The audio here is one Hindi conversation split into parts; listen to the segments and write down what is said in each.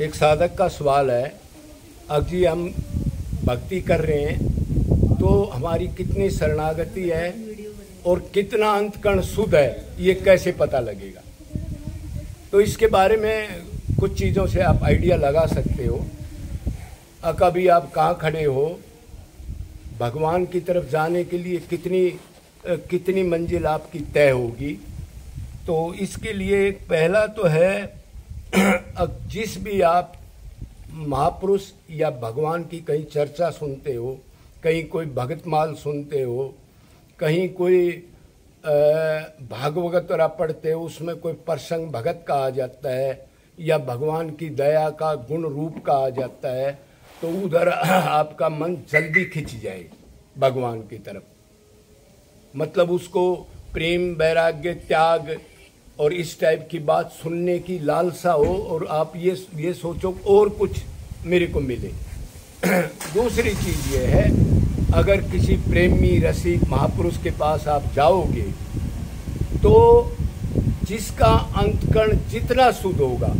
एक साधक का सवाल है, अब जी हम भक्ति कर रहे हैं तो हमारी कितनी शरणागति है और कितना अंतकरण शुद्ध है, ये कैसे पता लगेगा। तो इसके बारे में कुछ चीज़ों से आप आइडिया लगा सकते हो। कभी आप कहाँ खड़े हो, भगवान की तरफ जाने के लिए कितनी मंजिल आपकी तय होगी। तो इसके लिए पहला तो है, जिस भी आप महापुरुष या भगवान की कहीं चर्चा सुनते हो, कहीं कोई भगतमाल सुनते हो, कहीं कोई भागवत पढ़ते हो, उसमें कोई प्रसंग भगत का आ जाता है या भगवान की दया का गुण रूप का आ जाता है, तो उधर आपका मन जल्दी खिंच जाए भगवान की तरफ। मतलब उसको प्रेम, वैराग्य, त्याग और इस टाइप की बात सुनने की लालसा हो और आप ये सोचो और कुछ मेरे को मिले। दूसरी चीज़ ये है, अगर किसी प्रेमी रसिक महापुरुष के पास आप जाओगे तो जिसका अंतकरण जितना शुद्ध होगा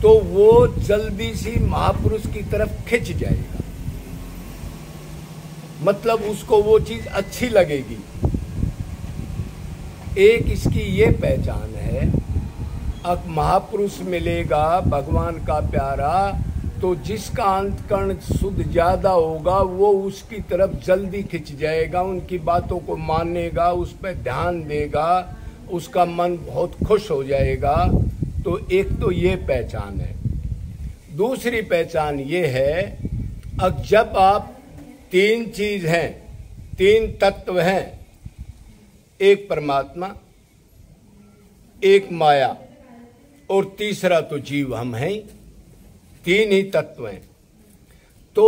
तो वो जल्दी से महापुरुष की तरफ खिंच जाएगा। मतलब उसको वो चीज़ अच्छी लगेगी। एक इसकी ये पहचान है, अब महापुरुष मिलेगा भगवान का प्यारा तो जिसका अंतकरण शुद्ध ज़्यादा होगा वो उसकी तरफ जल्दी खिंच जाएगा, उनकी बातों को मानेगा, उस पर ध्यान देगा, उसका मन बहुत खुश हो जाएगा। तो एक तो ये पहचान है। दूसरी पहचान ये है, अब जब आप तीन चीज़ हैं, तीन तत्व हैं, एक परमात्मा, एक माया और तीसरा तो जीव हम हैं, तीन ही तत्व हैं। तो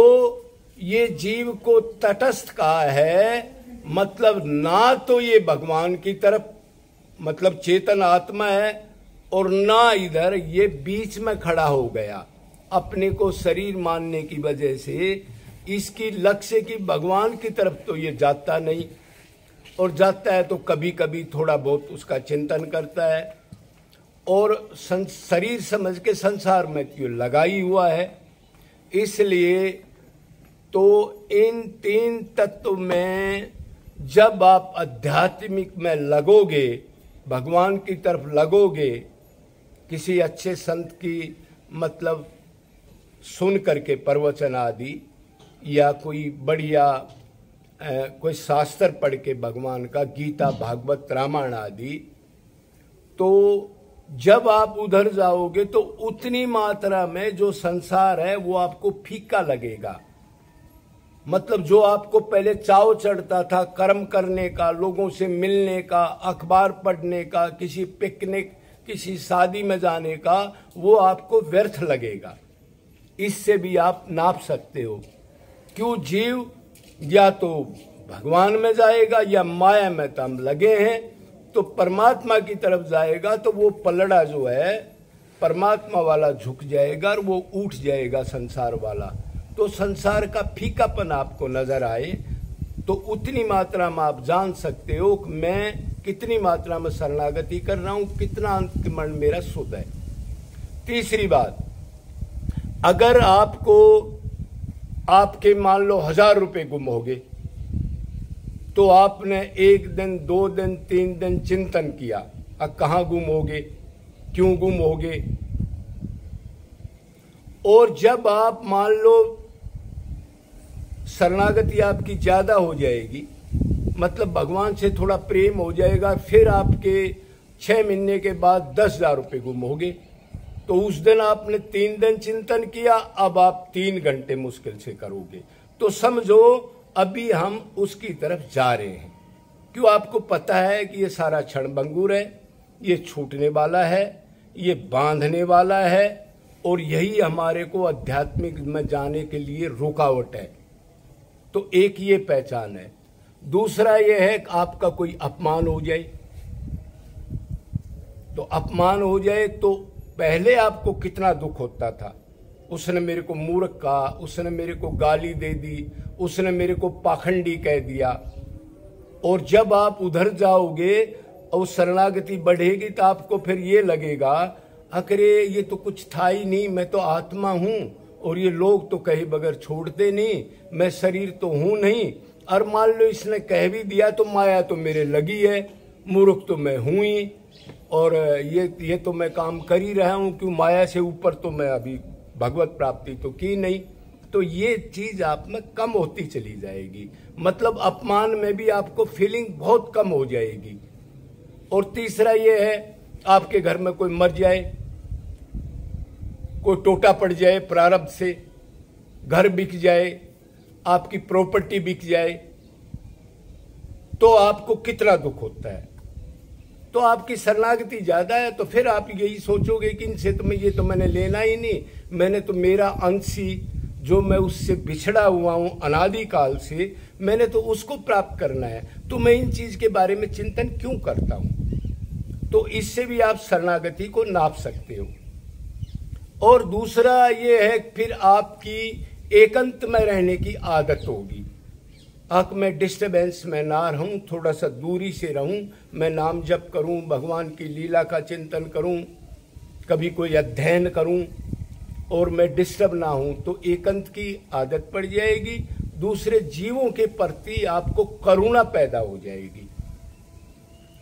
ये जीव को तटस्थ कहा है, मतलब ना तो ये भगवान की तरफ मतलब चेतन आत्मा है और ना इधर ये बीच में खड़ा हो गया। अपने को शरीर मानने की वजह से इसकी लक्ष्य की भगवान की तरफ तो ये जाता नहीं, और जाता है तो कभी कभी थोड़ा बहुत उसका चिंतन करता है और शरीर समझ के संसार में क्यों लगा ही हुआ है। इसलिए तो इन तीन तत्व में जब आप आध्यात्मिक में लगोगे, भगवान की तरफ लगोगे, किसी अच्छे संत की मतलब सुन करके प्रवचन आदि या कोई बढ़िया कोई शास्त्र पढ़ के भगवान का, गीता, भागवत, रामायण आदि, तो जब आप उधर जाओगे तो उतनी मात्रा में जो संसार है वो आपको फीका लगेगा। मतलब जो आपको पहले चाव चढ़ता था कर्म करने का, लोगों से मिलने का, अखबार पढ़ने का, किसी पिकनिक, किसी शादी में जाने का, वो आपको व्यर्थ लगेगा। इससे भी आप नाप सकते हो क्यों जीव या तो भगवान में जाएगा या माया में तो हम लगे हैं, तो परमात्मा की तरफ जाएगा तो वो पलड़ा जो है परमात्मा वाला झुक जाएगा और वो उठ जाएगा संसार वाला। तो संसार का फीकापन आपको नजर आए तो उतनी मात्रा में आप जान सकते हो कि मैं कितनी मात्रा में शरणागति कर रहा हूं, कितना अंतकरण मेरा शुद्ध है। तीसरी बात, अगर आपके मान लो 1000 रुपये गुम हो गए तो आपने 1 दिन, 2 दिन, 3 दिन चिंतन किया, अब कहाँ गुम हो गए, क्यों गुम हो गए। और जब आप मान लो शरणागति आपकी ज्यादा हो जाएगी, मतलब भगवान से थोड़ा प्रेम हो जाएगा, फिर आपके 6 महीने के बाद 10,000 रुपये गुम हो गए, तो उस दिन आपने 3 दिन चिंतन किया, अब आप 3 घंटे मुश्किल से करोगे। तो समझो अभी हम उसकी तरफ जा रहे हैं। क्यों? आपको पता है कि ये सारा क्षणभंगुर है, ये छूटने वाला है, ये बांधने वाला है और यही हमारे को आध्यात्मिक में जाने के लिए रुकावट है। तो एक ये पहचान है। दूसरा ये है कि आपका कोई अपमान हो जाए, तो अपमान हो जाए तो पहले आपको कितना दुख होता था, उसने मेरे को मूर्ख कहा, उसने मेरे को गाली दे दी, उसने मेरे को पाखंडी कह दिया। और जब आप उधर जाओगे और शरणागति बढ़ेगी तो आपको फिर ये लगेगा अरे ये तो कुछ था ही नहीं, मैं तो आत्मा हूं, और ये लोग तो कहे बगैर छोड़ते नहीं, मैं शरीर तो हूं नहीं। और मान लो इसने कह भी दिया तो माया तो मेरे लगी है, मूर्ख तो मैं हूं ही, और ये तो मैं काम कर ही रहा हूं, क्यों माया से ऊपर तो मैं अभी भगवत प्राप्ति तो की नहीं। तो ये चीज आप में कम होती चली जाएगी, मतलब अपमान में भी आपको फीलिंग बहुत कम हो जाएगी। और तीसरा ये है, आपके घर में कोई मर जाए, कोई टोटा पड़ जाए प्रारब्ध से, घर बिक जाए, आपकी प्रॉपर्टी बिक जाए, तो आपको कितना दुख होता है। तो आपकी शरणागति ज्यादा है, तो फिर आप यही सोचोगे कि इनसे तो ये तो मैंने लेना ही नहीं, मैंने तो मेरा अंशी जो मैं उससे बिछड़ा हुआ हूं अनादिकाल से, मैंने तो उसको प्राप्त करना है, तो मैं इन चीज के बारे में चिंतन क्यों करता हूं। तो इससे भी आप शरणागति को नाप सकते हो। और दूसरा ये है, फिर आपकी एकांत में रहने की आदत होगी। मैं डिस्टर्बेंस में ना रहूं, थोड़ा सा दूरी से रहूं, मैं नाम जप करूं, भगवान की लीला का चिंतन करूं, कभी कोई अध्ययन करूं, और मैं डिस्टर्ब ना हूं, तो एकांत की आदत पड़ जाएगी। दूसरे जीवों के प्रति आपको करुणा पैदा हो जाएगी।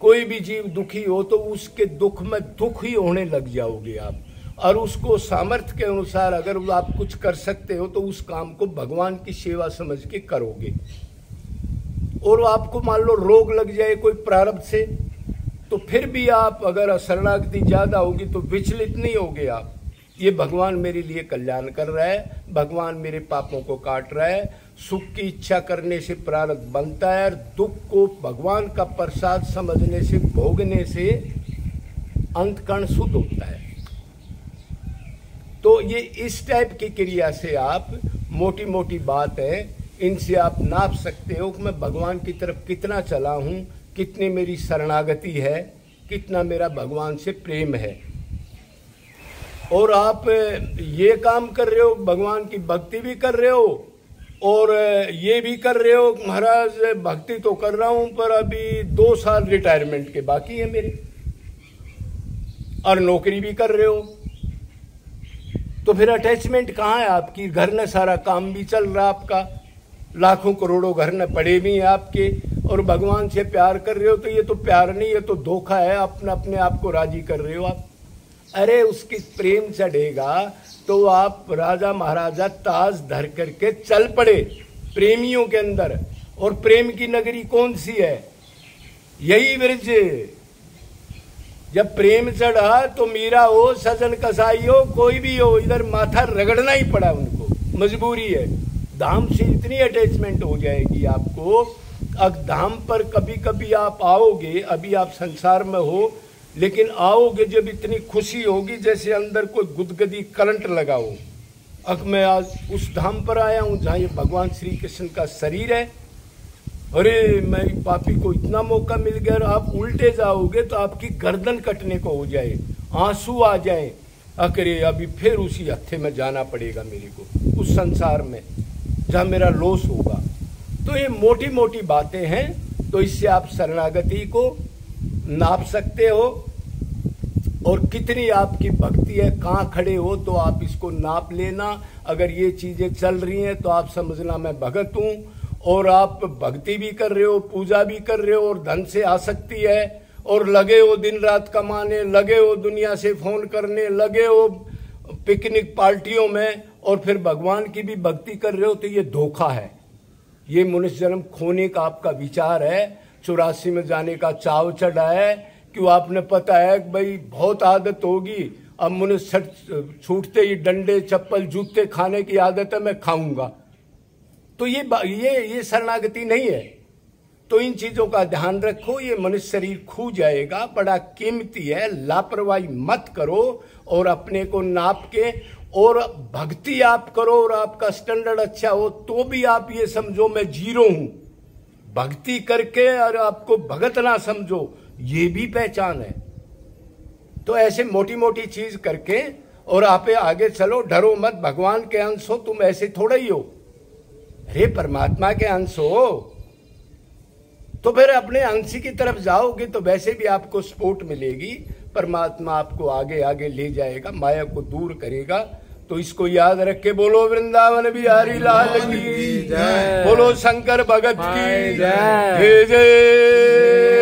कोई भी जीव दुखी हो तो उसके दुख में दुख ही होने लग जाओगे आप, और उसको सामर्थ्य के अनुसार अगर आप कुछ कर सकते हो तो उस काम को भगवान की सेवा समझ के करोगे। और आपको मान लो रोग लग जाए कोई प्रारब्ध से, तो फिर भी आप अगर शरणागति ज्यादा होगी तो विचलित नहीं होगे आप, ये भगवान मेरे लिए कल्याण कर रहा है, भगवान मेरे पापों को काट रहा है। सुख की इच्छा करने से प्रारब्ध बनता है, और दुख को भगवान का प्रसाद समझने से, भोगने से अंतकरण शुद्ध होता है। तो ये इस टाइप की क्रिया से आप, मोटी मोटी बात है, इनसे आप नाप सकते हो कि मैं भगवान की तरफ कितना चला हूं, कितनी मेरी शरणागति है, कितना मेरा भगवान से प्रेम है। और आप ये काम कर रहे हो, भगवान की भक्ति भी कर रहे हो, और ये भी कर रहे हो महाराज भक्ति तो कर रहा हूं पर अभी 2 साल रिटायरमेंट के बाकी है मेरे, और नौकरी भी कर रहे हो, तो फिर अटैचमेंट कहाँ है आपकी। घर में सारा काम भी चल रहा आपका, लाखों करोड़ों घर में पड़े भी हैं आपके, और भगवान से प्यार कर रहे हो, तो ये तो प्यार नहीं, ये तो धोखा है, अपने आप को राजी कर रहे हो आप। अरे उसकी प्रेम चढ़ेगा तो आप राजा महाराजा ताज धर करके चल पड़े प्रेमियों के अंदर। और प्रेम की नगरी कौन सी है, यही ब्रज। जब प्रेम चढ़ा तो मीरा हो, सजन कसाई हो, कोई भी हो, इधर माथा रगड़ना ही पड़ा उनको, मजबूरी है। धाम से इतनी अटैचमेंट हो जाएगी आपको। अब धाम पर कभी कभी आप आओगे, अभी आप संसार में हो, लेकिन आओगे जब इतनी खुशी होगी जैसे अंदर कोई गुदगदी करंट लगा हो। अब मैं आज उस धाम पर आया हूं जहां ये भगवान श्री कृष्ण का शरीर है। अरे मैं पापी को इतना मौका मिल गया, और आप उल्टे जाओगे तो आपकी गर्दन कटने को हो जाए, आंसू आ जाए। अरे अभी फिर उसी हत्थे में जाना पड़ेगा मेरे को, उस संसार में जहां मेरा लॉस होगा। तो ये मोटी मोटी बातें हैं, तो इससे आप शरणागति को नाप सकते हो, और कितनी आपकी भक्ति है, कहाँ खड़े हो तो आप इसको नाप लेना। अगर ये चीजें चल रही हैं तो आप समझना मैं भगत हूं, और आप भक्ति भी कर रहे हो, पूजा भी कर रहे हो, और धन से आसक्ति है, और लगे हो दिन रात कमाने, लगे हो दुनिया से फोन करने, लगे हो पिकनिक पार्टियों में, और फिर भगवान की भी भक्ति कर रहे हो, तो ये धोखा है। ये मनुष्य जन्म खोने का आपका विचार है, 84 में जाने का चाव चढ़ा है, क्यों आपने पता है कि भाई बहुत आदत होगी, अब मनुष्य छूटते ही डंडे चप्पल जूते खाने की आदत है, मैं खाऊंगा। तो ये शरणागति नहीं है। तो इन चीजों का ध्यान रखो, ये मनुष्य शरीर खो जाएगा, बड़ा कीमती है, लापरवाही मत करो, और अपने को नाप के और भक्ति आप करो, और आपका स्टैंडर्ड अच्छा हो तो भी आप ये समझो मैं जीरो हूं। भक्ति करके और आपको भगत ना समझो, ये भी पहचान है। तो ऐसे मोटी मोटी चीज करके और आप आगे चलो, डरो मत, भगवान के अंश हो तुम, ऐसे थोड़ा ही हो, अरे परमात्मा के अंश हो, तो फिर अपने अंश की तरफ जाओगे तो वैसे भी आपको सपोर्ट मिलेगी। परमात्मा आपको आगे आगे ले जाएगा, माया को दूर करेगा। तो इसको याद रख के बोलो वृंदावन बिहारी लाल की जय, बोलो शंकर भगत की जय जय।